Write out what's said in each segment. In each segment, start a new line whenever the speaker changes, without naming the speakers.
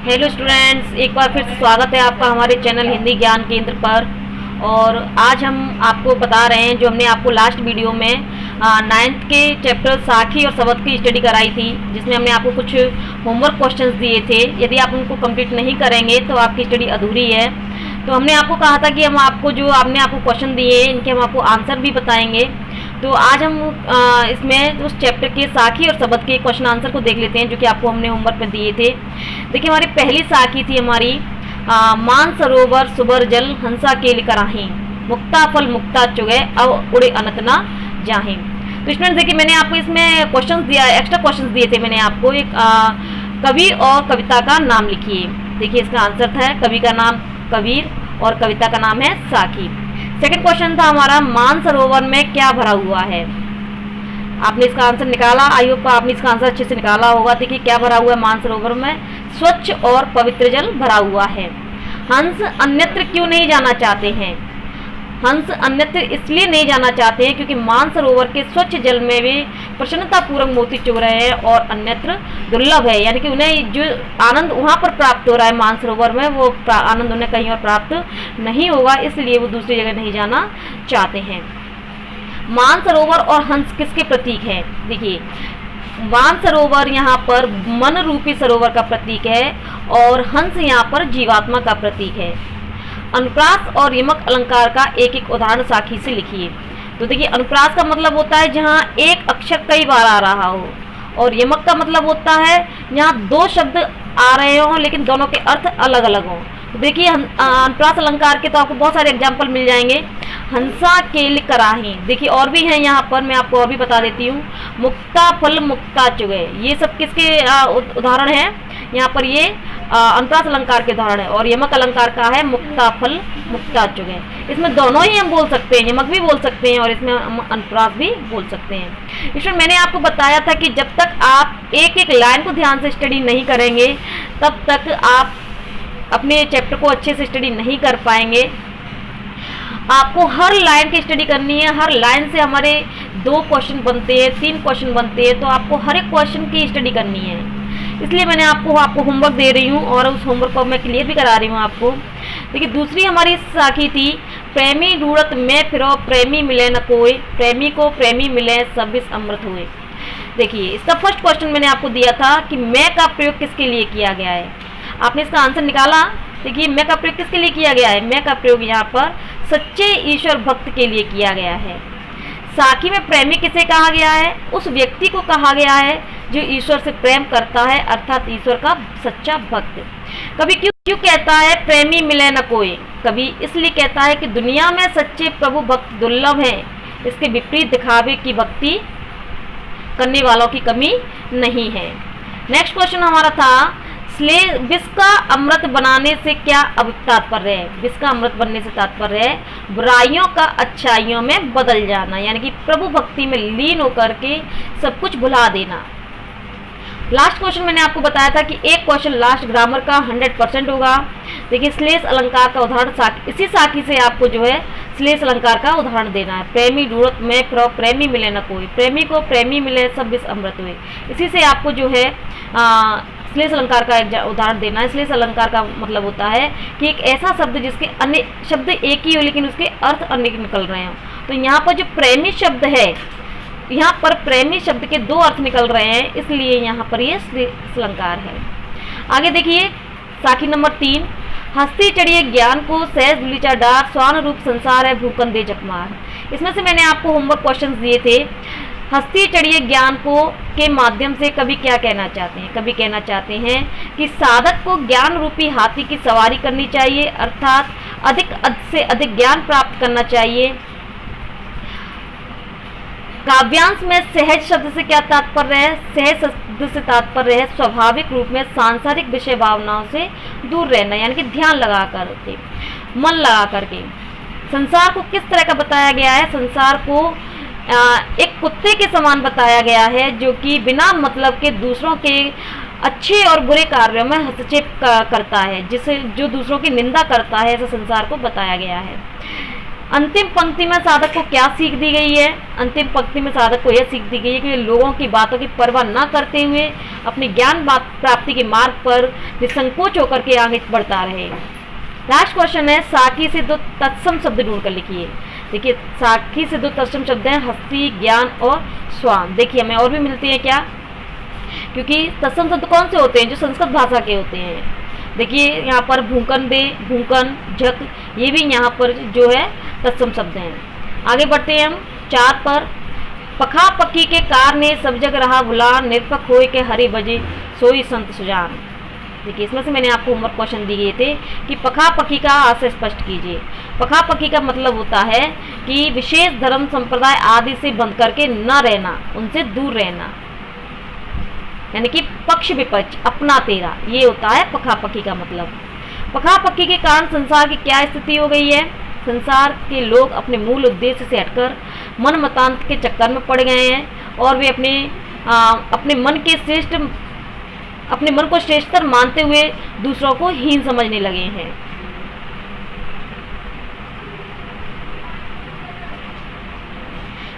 Hello students, एक बार फिर से स्वागत है आपका हमारे चैनल हिंदी ज्ञान केंद्र पर। और आज हम आपको बता रहे हैं जो हमने आपको लास्ट वीडियो में 9th के चैप्टर साखी और शब्द की स्टडी कराई थी, जिसमें हमने आपको कुछ होमवर्क क्वेश्चंस दिए थे। यदि आप उनको कंप्लीट नहीं करेंगे तो आपकी स्टडी अधूरी है। तो हमने आपको कहा था कि हम आपको जो हमने आपको क्वेश्चन दिए इनके हम आपको आंसर भी बताएंगे। तो आज हम इसमें उस चैप्टर के साखी और शब्द के क्वेश्चन आंसर को देख लेते हैं जो कि आपको हमने होमवर्क में दिए थे। देखिए, हमारी पहली साखी थी हमारी मान सरोवर सुबर जल हंसा के कराही मुक्ता फल मुक्ता चुगे अब उड़े अनंत ना जाहे। तो स्टूडेंट्स देखिए, मैंने आपको इसमें क्वेश्चंस दिया, एक्स्ट्रा क्वेश्चंस दिए थे मैंने आपको। एक कवि और कविता का नाम लिखिए। देखिए, इसका आंसर था कवि का नाम कबीर और कविता का नाम है साखी। सेकंड क्वेश्चन था हमारा मान सरोवर में क्या भरा हुआ है। आपने इसका आंसर निकाला, आई होप आपने इसका आंसर अच्छे से निकाला होगा। देखिए, क्या भरा हुआ है मान सरोवर में? स्वच्छ और पवित्र जल भरा हुआ है। हंस अन्यत्र क्यों नहीं जाना चाहते हैं? हंस अन्यत्र इसलिए नहीं जाना चाहते हैं क्योंकि मान सरोवर के स्वच्छ जल में वे प्रसन्नता पूर्वक मोती चुग रहे हैं और अन्यत्र दुर्लभ है, यानी कि उन्हें जो आनंद वहाँ पर प्राप्त हो रहा है मान सरोवर में, वो आनंद उन्हें कहीं और प्राप्त नहीं होगा, इसलिए वो दूसरी जगह नहीं जाना चाहते हैं। मान सरोवर और हंस किसके प्रतीक हैं? देखिए, मान सरोवर यहाँ पर मन रूपी सरोवर का प्रतीक है और हंस यहाँ पर जीवात्मा का प्रतीक है। अनुप्रास और यमक अलंकार का एक एक उदाहरण साखी से लिखिए। तो देखिए, अनुप्रास का मतलब होता है जहाँ एक अक्षर कई बार आ रहा हो, और यमक का मतलब होता है जहाँ दो शब्द आ रहे हों लेकिन दोनों के अर्थ अलग अलग हों। तो देखिए, अनुप्रास अलंकार के तो आपको बहुत सारे एग्जाम्पल मिल जाएंगे। हंसा केल कराही, देखिए और भी हैं यहाँ पर, मैं आपको और भी बता देती हूँ। मुक्ता फल मुक्ता चुगे, ये सब किसके उदाहरण हैं? यहाँ पर ये अनुप्रास अलंकार के उदाहरण है। और यमक अलंकार का है मुक्ता फल मुक्ता चुगे। इसमें दोनों ही हम बोल सकते हैं, यमक भी बोल सकते हैं और इसमें हम अनुप्रास भी बोल सकते हैं। इसमें मैंने आपको बताया था कि जब तक आप एक एक लाइन को ध्यान से स्टडी नहीं करेंगे तब तक आप अपने चैप्टर को अच्छे से स्टडी नहीं कर पाएंगे। आपको हर लाइन की स्टडी करनी है। हर लाइन से हमारे 2 क्वेश्चन बनते हैं, 3 क्वेश्चन बनते हैं, तो आपको हर एक क्वेश्चन की स्टडी करनी है। इसलिए मैंने आपको होमवर्क दे रही हूँ और उस होमवर्क को मैं क्लियर भी करा रही हूँ आपको। देखिए, दूसरी हमारी साखी थी प्रेमी ढूंढत में फिरो प्रेमी मिले न कोई, प्रेमी को प्रेमी मिले सब विष अमृत हुए। देखिए, इसका फर्स्ट क्वेश्चन मैंने आपको दिया था कि मैं का प्रयोग किसके लिए किया गया है। आपने इसका आंसर निकाला। देखिए, मैं का प्रयोग किसके लिए किया गया है? मैं का प्रयोग यहाँ पर सच्चे ईश्वर भक्त के लिए किया गया है। साखी में प्रेमी किसे कहा गया है? उस व्यक्ति को कहा गया है जो ईश्वर से प्रेम करता है, अर्थात ईश्वर का सच्चा भक्त। कभी क्यों कहता है प्रेमी मिले न कोई? कभी इसलिए कहता है कि दुनिया में सच्चे प्रभु भक्त दुर्लभ हैं, इसके विपरीत दिखावे की भक्ति करने वालों की कमी नहीं है। नेक्स्ट क्वेश्चन हमारा था विष का अमृत बनाने से क्या तात्पर्य है? विष का अमृत बनने से तात्पर्य है बुराइयों का अच्छाइयों में बदल जाना, यानी कि प्रभु भक्ति में लीन होकर के सब कुछ भुला देना। लास्ट क्वेश्चन मैंने आपको बताया था कि एक क्वेश्चन लास्ट ग्रामर का 100% होगा। देखिए, श्लेष अलंकार का उदाहरण इसी साखी से आपको जो है श्लेष अलंकार का उदाहरण देना है। प्रेमी ढूंढत में फिरो प्रेमी मिले न कोई, प्रेमी को प्रेमी मिले सब विष अमृत हुए। इसी से आपको जो है श्लेष अलंकार का एक उदाहरण देना है। श्लेष अलंकार का मतलब होता है कि एक ऐसा शब्द जिसके अन्य शब्द एक ही हो लेकिन उसके अर्थ अनेक निकल रहे हों। तो यहाँ पर जो प्रेमी शब्द है, यहाँ पर प्रेमी शब्द के 2 अर्थ निकल रहे हैं, इसलिए यहाँ पर ये श्लेष अलंकार है। आगे देखिए, साखी नंबर 3, हस्ती चढ़िए ज्ञान को सहज बुलीचा डार स्वान रूप संसार है भूकन दे जपमार। इसमें से मैंने आपको होमवर्क क्वेश्चंस दिए थे। हस्ती चढ़िए ज्ञान को के माध्यम से कभी क्या कहना चाहते हैं? कभी कहना चाहते हैं कि साधक को ज्ञान रूपी हाथी की सवारी करनी चाहिए, अर्थात अधिक से अधिक ज्ञान प्राप्त करना चाहिए। काव्यांश में सहज शब्द से क्या तात्पर्य है? सहज शब्द से तात्पर्य है स्वाभाविक रूप में सांसारिक विषय भावनाओं से दूर रहना, यानी कि ध्यान लगा करके, मन लगा करके। संसार को किस तरह का बताया गया है? संसार को एक कुत्ते के समान बताया गया है जो कि बिना मतलब के दूसरों के अच्छे और बुरे कार्यों में हस्तक्षेप करता है, जिसे जो दूसरों की निंदा करता है, ऐसा संसार को बताया गया है। अंतिम पंक्ति में साधक को क्या सीख दी गई है? अंतिम पंक्ति में साधक को यह सीख दी गई है कि लोगों की बातों की परवाह न करते हुए अपनी ज्ञान प्राप्ति के मार्ग पर निसंकोच होकर के आगे बढ़ता रहे। लास्ट क्वेश्चन है, साखी से दो तत्सम शब्द ढूंढ कर लिखिए। देखिए, साखी से दो तत्सम शब्द हैं, हस्ती, ज्ञान और स्वान। देखिए, हमें और भी मिलती है क्या, क्योंकि तत्सम शब्द कौन से होते हैं? जो संस्कृत भाषा के होते हैं। देखिए, यहाँ पर भूकन दे, भूकन, झक, ये भी यहाँ पर जो है तत्सम शब्द हैं। आगे बढ़ते हैं हम 4 पर। पखा पक्की के कार ने सब जग रहा भुला, निरपक होए के हरि बजे सोई संत सुजान। देखिए, इसमें से मैंने आपको होमवर्क क्वेश्चन दिए थे कि पखा पक्की का आशय स्पष्ट कीजिए। पखा पक्की का मतलब होता है कि विशेष धर्म संप्रदाय आदि से बंध करके न रहना, उनसे दूर रहना, यानी कि पक्ष विपक्ष, अपना तेरा, ये होता है पखा पक्की का मतलब। पखा पक्की के कारण संसार की क्या स्थिति हो गई है? संसार के लोग अपने मूल उद्देश्य से हटकर मन मतांत के चक्कर में पड़ गए हैं और वे अपने मन को श्रेष्ठतर मानते हुए दूसरों को हीन समझने लगे हैं।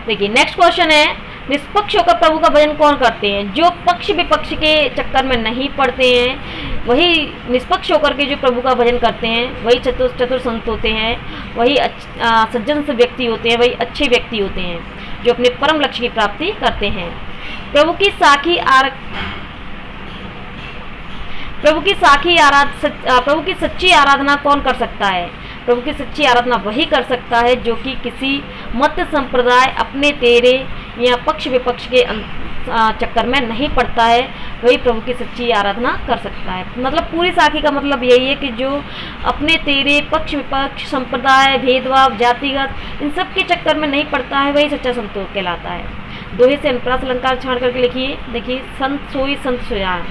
देखिए, नेक्स्ट क्वेश्चन है, निष्पक्ष होकर प्रभु का भजन कौन करते हैं? जो पक्ष विपक्ष के चक्कर में नहीं पड़ते हैं, वही निष्पक्ष होकर के जो प्रभु का भजन करते हैं, वही चतुर संत होते हैं, वही सज्जन से व्यक्ति होते हैं, वही अच्छे व्यक्ति होते हैं जो अपने परम लक्ष्य की प्राप्ति करते हैं। प्रभु की सच्ची आराधना कौन कर सकता है? प्रभु की सच्ची आराधना वही कर सकता है जो कि किसी मत संप्रदाय, अपने तेरे या पक्ष विपक्ष के चक्कर में नहीं पड़ता है, वही प्रभु की सच्ची आराधना कर सकता है। मतलब पूरी साखी का मतलब यही है कि जो अपने तेरे, पक्ष विपक्ष, संप्रदाय, भेदभाव, जातिगत, इन सब के चक्कर में नहीं पड़ता है, वही सच्चा संत कहलाता है। दोहे से अनुप्रास अलंकार छाड़ करके लिखिए। देखिए, संत सोई संत सुजान,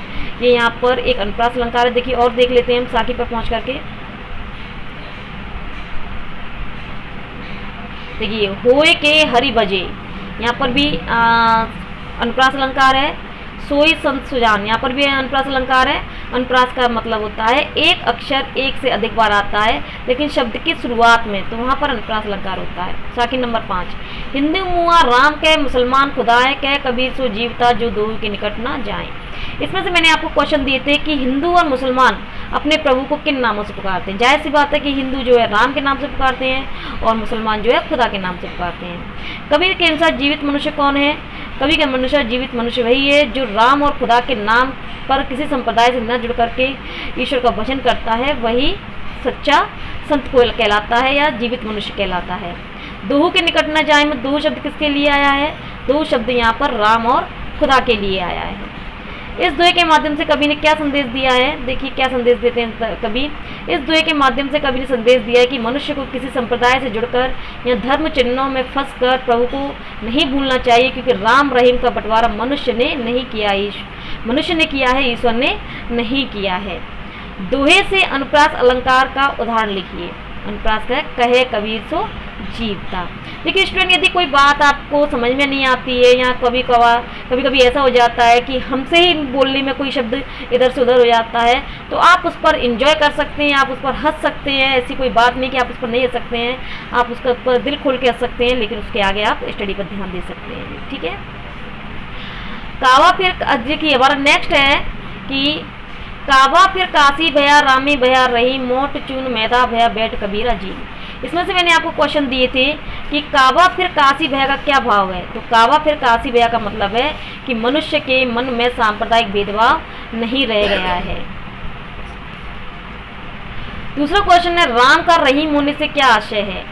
ये यहाँ पर एक अनुप्रास अलंकार है। देखिए, और देख लेते हैं हम साखी पर पहुँच करके। देखिए, होए के हरि बजे, यहाँ पर भी अनुप्रास अलंकार है। सोई संत सुजान, यहाँ पर भी अनुप्रास अलंकार है। अनुप्रास का मतलब होता है एक अक्षर एक से अधिक बार आता है, लेकिन शब्द की शुरुआत में, तो वहाँ पर अनुप्रास अलंकार होता है। साखी नंबर 5, हिंदू मुआ राम कह, मुसलमान खुदाए कह, कबीर सो जीवता जो दो के निकट ना जाए। इसमें से मैंने आपको क्वेश्चन दिए थे कि हिंदू और मुसलमान अपने प्रभु को किन नामों से पुकारते हैं। जाहिर सी बात है कि हिंदू जो है राम के नाम से पुकारते हैं और मुसलमान जो है खुदा के नाम से पुकारते हैं। कबीर के अनुसार जीवित मनुष्य कौन है? कबीर के अनुसार जीवित मनुष्य वही है जो राम और खुदा के नाम पर किसी संप्रदाय से न जुड़ करके ईश्वर का भजन करता है, वही सच्चा संत को कहलाता है या जीवित मनुष्य कहलाता है। दोहू के निकट न जाए में दोहू शब्द किसके लिए आया है? दोहू शब्द यहाँ पर राम और खुदा के लिए आया है। इस दोहे के माध्यम से कवि ने क्या संदेश दिया है? देखिए, क्या संदेश देते हैं कवि। इस दोहे के माध्यम से कवि ने संदेश दिया है कि मनुष्य को किसी संप्रदाय से जुड़कर या धर्म चिन्हों में फंसकर प्रभु को नहीं भूलना चाहिए, क्योंकि राम रहीम का बंटवारा मनुष्य ने नहीं किया है, ईश्वर ने नहीं किया है। दोहे से अनुप्रास अलंकार का उदाहरण लिखिए। अनुप्रास का कहे कबीर सो जीवता। देखिए स्टूडेंट, यदि कोई बात आपको समझ में नहीं आती है या कभी कभी ऐसा हो जाता है कि हमसे ही बोलने में कोई शब्द इधर से उधर हो जाता है, तो आप उस पर एंजॉय कर सकते हैं, आप उस पर हंस सकते हैं। ऐसी कोई बात नहीं कि आप उस पर नहीं हंस सकते हैं, आप उसका पर दिल खोल के हंस सकते हैं, लेकिन उसके आगे आप स्टडी पर ध्यान दे सकते हैं। ठीक है। कावा फिर देखिए हमारा नेक्स्ट है कि कावा फिर काशी भया, रामी भया रही, मोट चून मैदा भया बैठ कबीरा जी। इसमें से मैंने आपको क्वेश्चन दिए थे कि कावा फिर काशी भया का क्या भाव है। तो कावा फिर काशी भया का मतलब है कि मनुष्य के मन में सांप्रदायिक भेदभाव नहीं रह गया है। दूसरा क्वेश्चन है, राम का रहीम होने से क्या आशय है।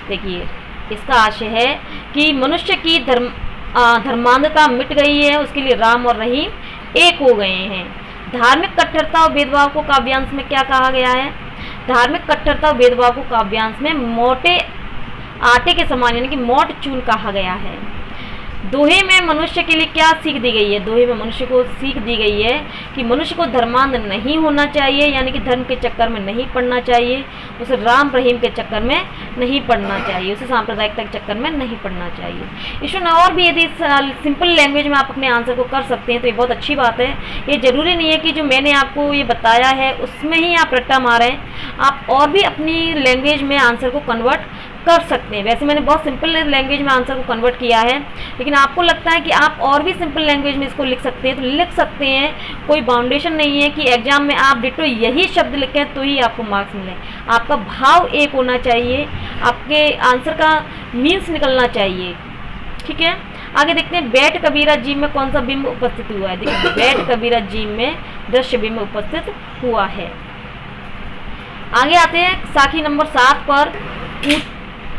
देखिए, इसका आशय है कि मनुष्य की धर्मांधता मिट गई है, उसके लिए राम और रहीम एक हो गए हैं। धार्मिक कट्टरता और भेदभाव को काव्यांश में क्या कहा गया है? धार्मिक कट्टरता और भेदभाव को काव्यांश में मोटे आटे के समान यानी कि मोट चून कहा गया है। दोहे में मनुष्य के लिए क्या सीख दी गई है? दोहे में मनुष्य को सीख दी गई है कि मनुष्य को धर्मांध नहीं होना चाहिए, यानी कि धर्म के चक्कर में नहीं पड़ना चाहिए, उसे राम रहीम के चक्कर में नहीं पड़ना चाहिए, उसे सांप्रदायिकता के चक्कर में नहीं पड़ना चाहिए। इसमें और भी यदि सिंपल लैंग्वेज में आप अपने आंसर को कर सकते हैं तो ये बहुत अच्छी बात है। ये जरूरी नहीं है कि जो मैंने आपको ये बताया है उसमें ही आप रट्टा मारें, आप और भी अपनी लैंग्वेज में आंसर को कन्वर्ट कर सकते हैं। वैसे मैंने बहुत सिंपल लैंग्वेज में आंसर को कन्वर्ट किया है, लेकिन आपको लगता है कि आप और भी सिंपल लैंग्वेज में इसको लिख सकते हैं तो लिख सकते हैं। कोई बाउंडेशन नहीं है कि एग्जाम में आप डिटो यही शब्द लिखें तो ही आपको मार्क्स मिले। आपका भाव एक होना चाहिए, आपके आंसर का मीन्स निकलना चाहिए। ठीक है, आगे देखते हैं बैठ कबीरा जी में कौन सा बिंब उपस्थित हुआ है। देखिए बैठ कबीरा जी में दृश्य बिंब उपस्थित हुआ है। आगे आते हैं साखी नंबर 7 पर।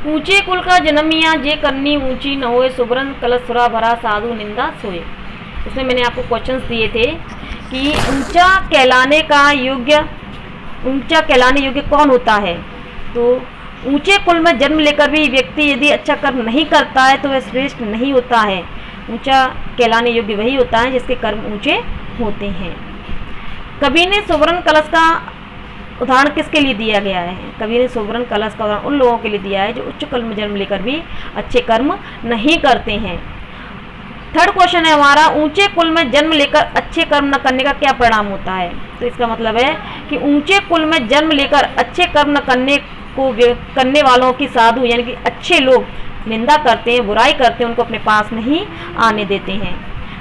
ऊंचे कुल का जन्मिया जे करनी ऊंची न होए, सुबरन कलश सुरा भरा साधु निंदा सोए। इसमें मैंने आपको क्वेश्चंस दिए थे कि ऊंचा कहलाने योग्य कौन होता है। तो ऊंचे कुल में जन्म लेकर भी व्यक्ति यदि अच्छा कर्म नहीं करता है तो वह श्रेष्ठ नहीं होता है। ऊंचा कहलाने योग्य वही होता है जिसके कर्म ऊंचे होते हैं। कवि ने सुवर्ण कलश का उदाहरण किसके लिए दिया गया है? कवि ने सुवर्ण कलश का उदाहरण उन लोगों के लिए दिया है जो उच्च कुल में जन्म लेकर भी अच्छे कर्म नहीं करते हैं। थर्ड क्वेश्चन है हमारा, ऊंचे कुल में जन्म लेकर अच्छे कर्म न करने का क्या परिणाम होता है। तो इसका मतलब है कि ऊंचे कुल में जन्म लेकर अच्छे कर्म न करने वालों की साधु यानी कि अच्छे लोग निंदा करते हैं, बुराई करते हैं, उनको अपने पास नहीं आने देते हैं।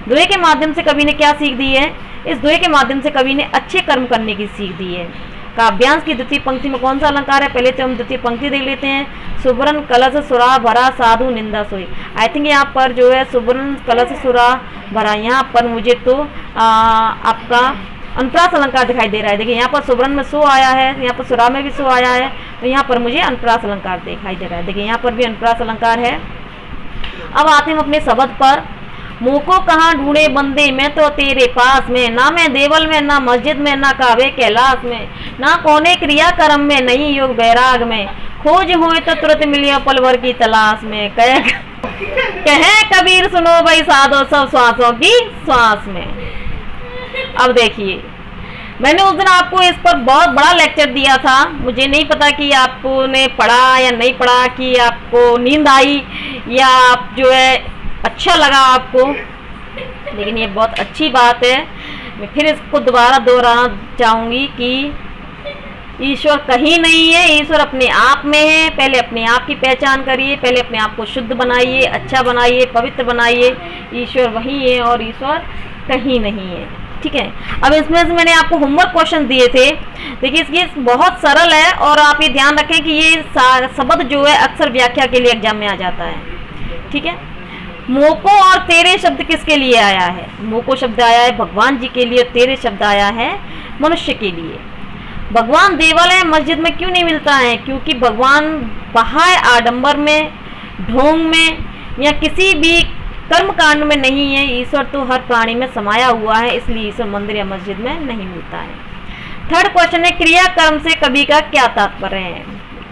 दोहे के माध्यम से कवि ने क्या सीख दी है? इस दोहे के माध्यम से कवि ने अच्छे कर्म करने की सीख दी है। काव्यांश की द्वितीय पंक्ति में कौन सा अलंकार है? पहले तो हम द्वितीय पंक्ति देख लेते हैं। सुवर्ण कलश सुरा भरा साधु निंदा सोई। आई थिंक यहाँ पर जो है सुवर्ण कलश सुरा भरा, यहाँ पर मुझे तो आपका अनुप्रास अलंकार दिखाई दे रहा है। देखिए यहाँ पर सुवर्ण में सो आया है, यहाँ पर सुरा में भी सो आया है, तो यहाँ पर मुझे अनुप्रास अलंकार दिखाई दे रहा है। देखिए यहाँ पर भी अनुप्रास अलंकार है। अब आते हैं हम अपने शब्द पर। मुँह को कहाँ ढूंढे बंदे, मैं तो तेरे पास में, ना मैं देवल में, ना मस्जिद में, ना कावे कैलाश में, ना कोने क्रिया कर्म में, नहीं योग बैराग में, खोज हुए तो तुरंत मिलिया पल भर की तलाश में, कहे कबीर सुनो भाई साधो सब श्वासों की श्वास में। अब देखिए मैंने उस दिन आपको इस पर बहुत बड़ा लेक्चर दिया था। मुझे नहीं पता कि आपने पढ़ा या नहीं पढ़ा, कि आपको नींद आई या आप जो है अच्छा लगा आपको, लेकिन ये बहुत अच्छी बात है। मैं फिर इसको दोबारा दोहराना चाहूँगी कि ईश्वर कहीं नहीं है, ईश्वर अपने आप में है। पहले अपने आप की पहचान करिए, पहले अपने आप को शुद्ध बनाइए, अच्छा बनाइए, पवित्र बनाइए। ईश्वर वही है और ईश्वर कहीं नहीं है। ठीक है, अब इसमें से मैंने आपको होमवर्क क्वेश्चन दिए थे। देखिए ये बहुत सरल है और आप ये ध्यान रखें कि ये शब्द जो है अक्सर व्याख्या के लिए एग्जाम में आ जाता है। ठीक है, मोको और तेरे शब्द किसके लिए आया है? मोको शब्द आया है भगवान जी के लिए और तेरे शब्द आया है मनुष्य के लिए। भगवान देवल है, मस्जिद में क्यों नहीं मिलता है? क्योंकि भगवान बाह्य आडंबर में, ढोंग में या किसी भी कर्म कांड में नहीं है। ईश्वर तो हर प्राणी में समाया हुआ है, इसलिए ईश्वर मंदिर या मस्जिद में नहीं मिलता है। थर्ड क्वेश्चन है, क्रिया कर्म से कवि का क्या तात्पर्य है?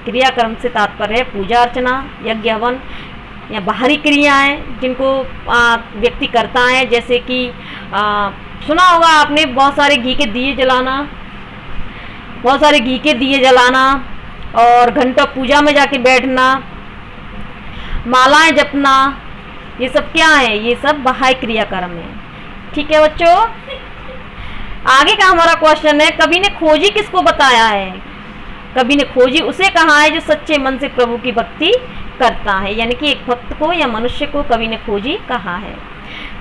क्रिया कर्म से तात्पर्य है पूजा अर्चना, यज्ञ हवन या बाहरी क्रियाएं जिनको व्यक्ति करता है, जैसे कि सुना होगा आपने बहुत सारे घी के दिए जलाना और घंटों पूजा में जाके बैठना, मालाएं जपना, ये सब क्या है? ये सब बाह्य क्रियाकर्म है। ठीक है बच्चों, आगे का हमारा क्वेश्चन है, कवि ने खोजी किसको बताया है? कवि ने खोजी उसे कहा है जो सच्चे मन से प्रभु की भक्ति करता है, यानी कि एक भक्त को या मनुष्य को कवि ने खोजी कहा है।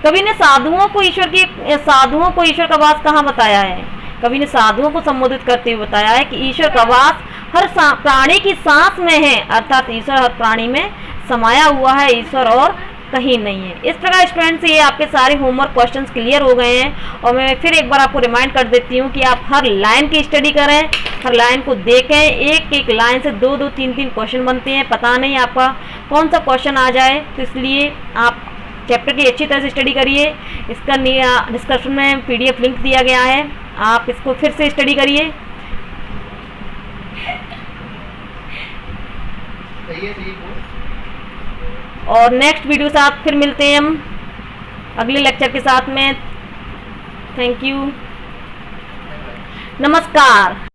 कवि ने साधुओं को ईश्वर का वास कहाँ बताया है? कवि ने साधुओं को संबोधित करते हुए बताया है कि ईश्वर का वास हर प्राणी की सांस में है, अर्थात ईश्वर हर प्राणी में समाया हुआ है, ईश्वर और कहीं नहीं है। इस प्रकार स्टूडेंट्स ये आपके सारे होमवर्क क्वेश्चंस क्लियर हो गए हैं और मैं फिर एक बार आपको रिमाइंड कर देती हूँ कि आप हर लाइन की स्टडी करें, हर लाइन को देखें। एक एक लाइन से 2-2, 3-3 क्वेश्चन बनते हैं, पता नहीं आपका कौन सा क्वेश्चन आ जाए, तो इसलिए आप चैप्टर की अच्छी तरह से स्टडी करिए। इसका डिस्क्रिप्शन में PDF लिंक दिया गया है, आप इसको फिर से स्टडी करिए। और नेक्स्ट वीडियो के साथ फिर मिलते हैं हम अगले लेक्चर के साथ में। थैंक यू, नमस्कार।